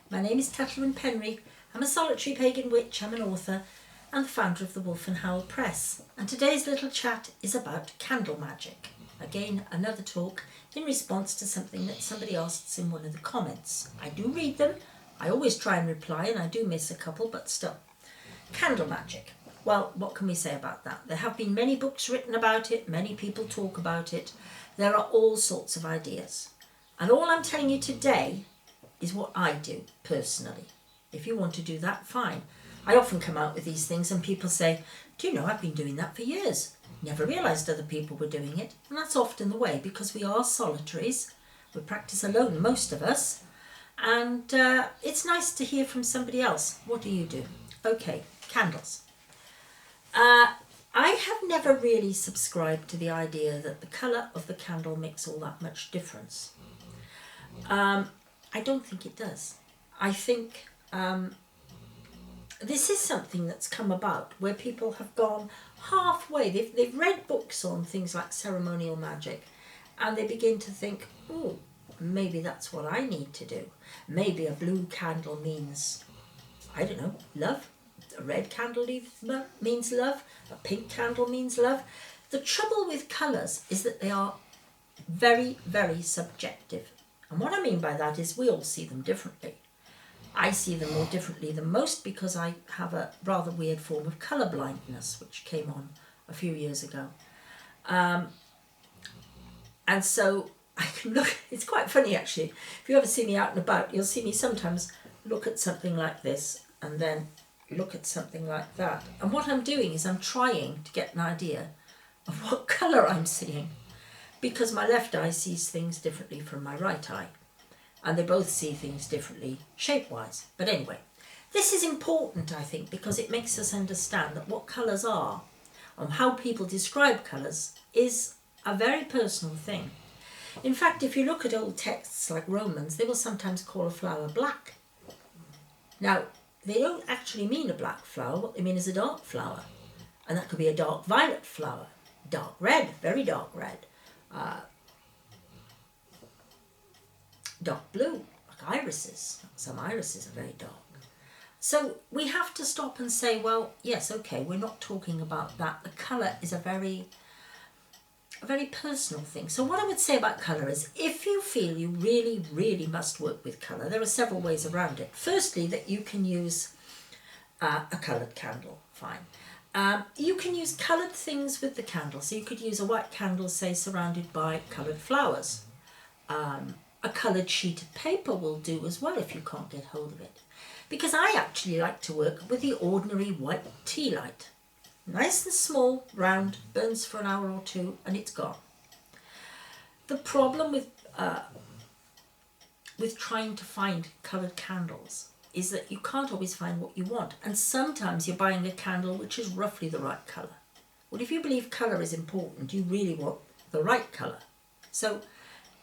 My name is Tylluan. I'm a solitary pagan witch, I'm an author and the founder of the Wolf and Howl Press. And today's little chat is about candle magic. Again, another talk in response to something that somebody asks in one of the comments. I do read them, I always try and reply, and I do miss a couple, but still. Candle magic. Well, what can we say about that? There have been many books written about it, many people talk about it. There are all sorts of ideas. And all I'm telling you today is what I do personally. If you want to do that, fine. I often come out with these things and people say, do you know, I've been doing that for years. Never realised other people were doing it. And that's often the way, because we are solitaries. We practice alone, most of us. And it's nice to hear from somebody else. What do you do? Okay, candles. I have never really subscribed to the idea that the colour of the candle makes all that much difference. I don't think it does. I think this is something that's come about where people have gone halfway. They've read books on things like ceremonial magic and they begin to think, oh, maybe that's what I need to do. Maybe a blue candle means, I don't know, love. A red candle means love. A pink candle means love. The trouble with colours is that they are very, very subjective. And what I mean by that is we all see them differently. I see them more differently than most because I have a rather weird form of colour blindness, which came on a few years ago. And so I can look, it's quite funny actually. If you ever see me out and about, you'll see me sometimes look at something like this and then look at something like that. And what I'm doing is I'm trying to get an idea of what colour I'm seeing, because my left eye sees things differently from my right eye. And they both see things differently shape-wise. But anyway, this is important, I think, because it makes us understand that what colours are and how people describe colours is a very personal thing. In fact, if you look at old texts like Romans, they will sometimes call a flower black. Now, they don't actually mean a black flower. What they mean is a dark flower. And that could be a dark violet flower, dark red, very dark red, dark blue, like irises. Some irises are very dark. So we have to stop and say, well, yes, okay, we're not talking about that. The colour is a very personal thing. So what I would say about colour is, if you feel you really, really must work with colour, there are several ways around it. Firstly, that you can use a coloured candle, fine. You can use coloured things with the candle. So you could use a white candle, say, surrounded by coloured flowers. A coloured sheet of paper will do as well if you can't get hold of it. Because I actually like to work with the ordinary white tea light. Nice and small, round, burns for an hour or two and it's gone. The problem with trying to find coloured candles is that you can't always find what you want. And sometimes you're buying a candle which is roughly the right colour. Well, if you believe colour is important, you really want the right colour. So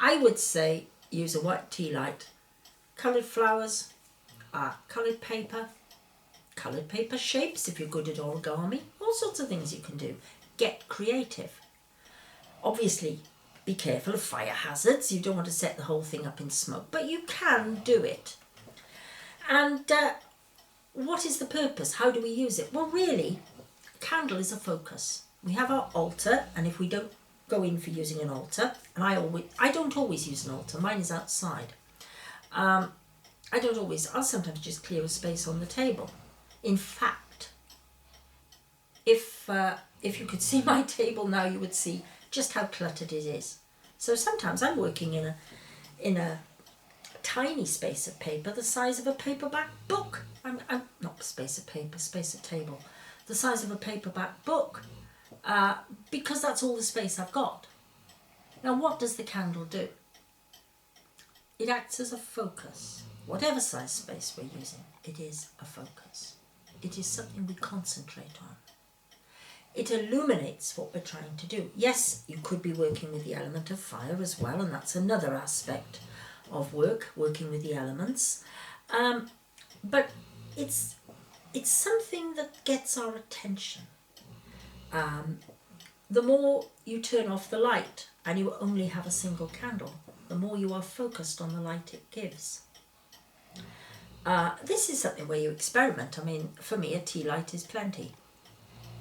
I would say use a white tea light, coloured flowers, coloured paper shapes if you're good at origami, all sorts of things you can do. Get creative. Obviously, be careful of fire hazards. You don't want to set the whole thing up in smoke, but you can do it. And what is the purpose? How do we use it? Well, really, a candle is a focus. We have our altar, and if we don't go in for using an altar, and I don't always use an altar, mine is outside. I'll sometimes just clear a space on the table. In fact, if you could see my table now, you would see just how cluttered it is. So sometimes I'm working in a tiny space of paper, the size of a paperback book. I'm not space of paper, space of table, the size of a paperback book. Because that's all the space I've got. Now, what does the candle do? It acts as a focus. Whatever size space we're using, it is a focus. It is something we concentrate on. It illuminates what we're trying to do. Yes, you could be working with the element of fire as well, and that's another aspect of working with the elements. But it's something that gets our attention. The more you turn off the light and you only have a single candle, the more you are focused on the light it gives. This is something where you experiment. I mean, for me, a tea light is plenty.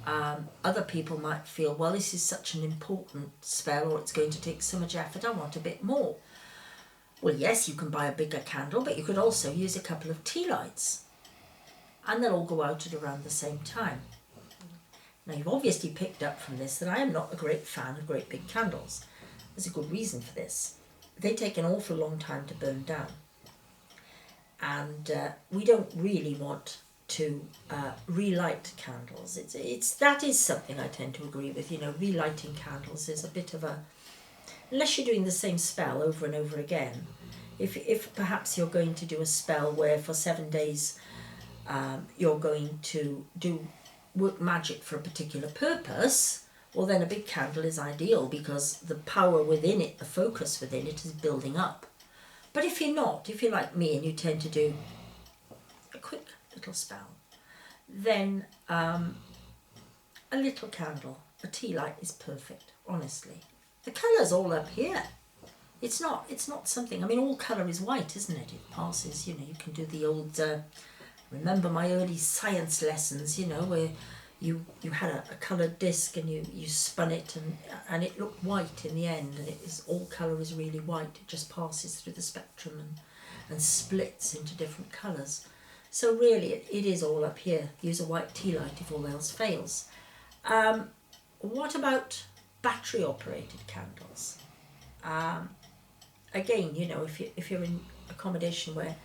Other people might feel, well, this is such an important spell, or it's going to take so much effort, I want a bit more. Well, yes, you can buy a bigger candle, but you could also use a couple of tea lights, and they'll all go out at around the same time. Now, you've obviously picked up from this that I am not a great fan of great big candles. There's a good reason for this. They take an awful long time to burn down. And we don't really want to relight candles. That is something I tend to agree with. You know, relighting candles is a bit of a, unless you're doing the same spell over and over again. If perhaps you're going to do a spell where for 7 days you're going to work magic for a particular purpose, well, then a big candle is ideal because the power within it, the focus within it, is building up. But if you're not, if you're like me and you tend to do a quick little spell, then a little candle, a tea light is perfect, honestly. The colour's all up here. It's not something, I mean, all colour is white, isn't it? It passes, you know, you can do the old, remember my early science lessons, you know, where you had a coloured disc and you spun it and it looked white in the end, and all colour is really white. It just passes through the spectrum and splits into different colours. So really it is all up here. Use a white tea light if all else fails. What about battery operated candles? Again, you know, if you're in accommodation where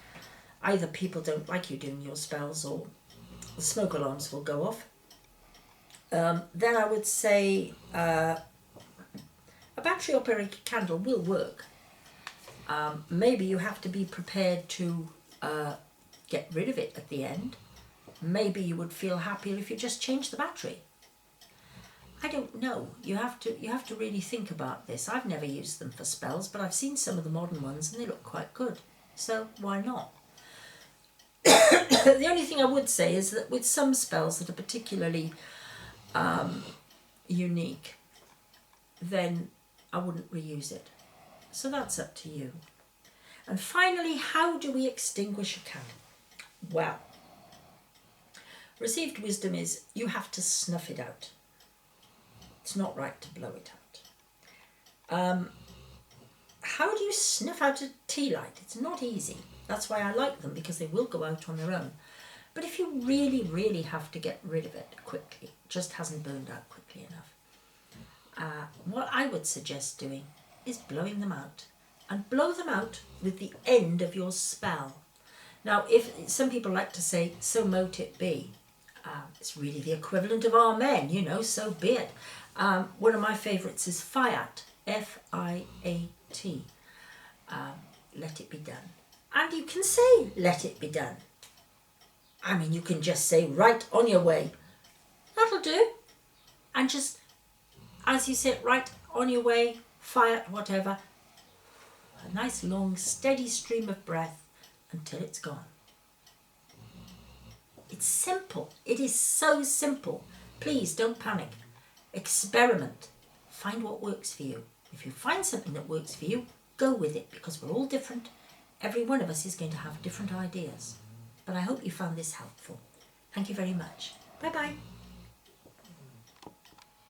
either people don't like you doing your spells or the smoke alarms will go off, then I would say a battery operated candle will work. Maybe you have to be prepared to get rid of it at the end. Maybe you would feel happier if you just changed the battery. I don't know. You have to really think about this. I've never used them for spells, but I've seen some of the modern ones and they look quite good. So why not? The only thing I would say is that with some spells that are particularly unique, then I wouldn't reuse it. So that's up to you. And finally, how do we extinguish a candle? Well, received wisdom is you have to snuff it out. It's not right to blow it out. How do you snuff out a tea light? It's not easy. That's why I like them, because they will go out on their own. But if you really, really have to get rid of it quickly, it just hasn't burned out quickly enough, what I would suggest doing is blowing them out. And blow them out with the end of your spell. Now, if some people like to say, so mote it be, it's really the equivalent of amen, you know, so be it. One of my favourites is Fiat, F-I-A-T, let it be done. And you can say, let it be done. I mean, you can just say, right, on your way. That'll do. And just, as you say, right, on your way, Fiat, whatever, a nice long steady stream of breath until it's gone. It's simple. It is so simple. Please don't panic. Experiment. Find what works for you. If you find something that works for you, go with it, because we're all different. Every one of us is going to have different ideas. But I hope you found this helpful. Thank you very much. Bye-bye.